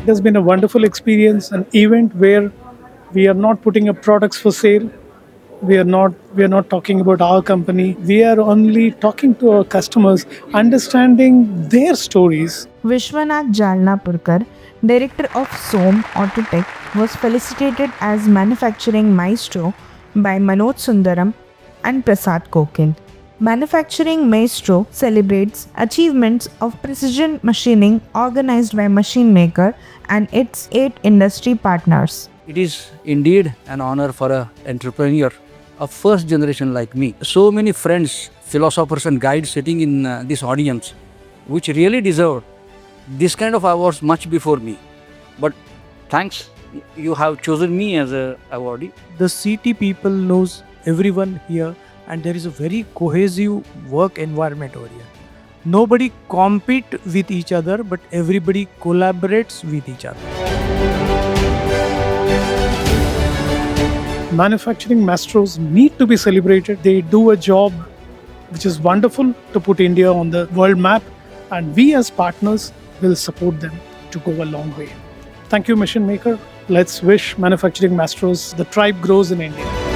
It has been a wonderful experience, an event where we are not putting up products for sale. We are not talking about our company. We are only talking to our customers, understanding their stories. Vishwanath Jalnapurkar, director of SOM Autotech, was felicitated as Manufacturing Maestro by Manoj Sundaram and Prasad Kokil. Manufacturing Maestro celebrates achievements of precision machining organized by Machine Maker and its 8 industry partners. It is indeed an honor for an entrepreneur of first generation like me. So many friends, philosophers and guides sitting in this audience, which really deserve this kind of awards much before me. But thanks, you have chosen me as a awardee. The CT people knows everyone here, and there is a very cohesive work environment over here. Nobody compete with each other, but everybody collaborates with each other. Manufacturing Maestros need to be celebrated. They do a job which is wonderful to put India on the world map, and we as partners will support them to go a long way. Thank you, Machine Maker. Let's wish Manufacturing Maestros the tribe grows in India.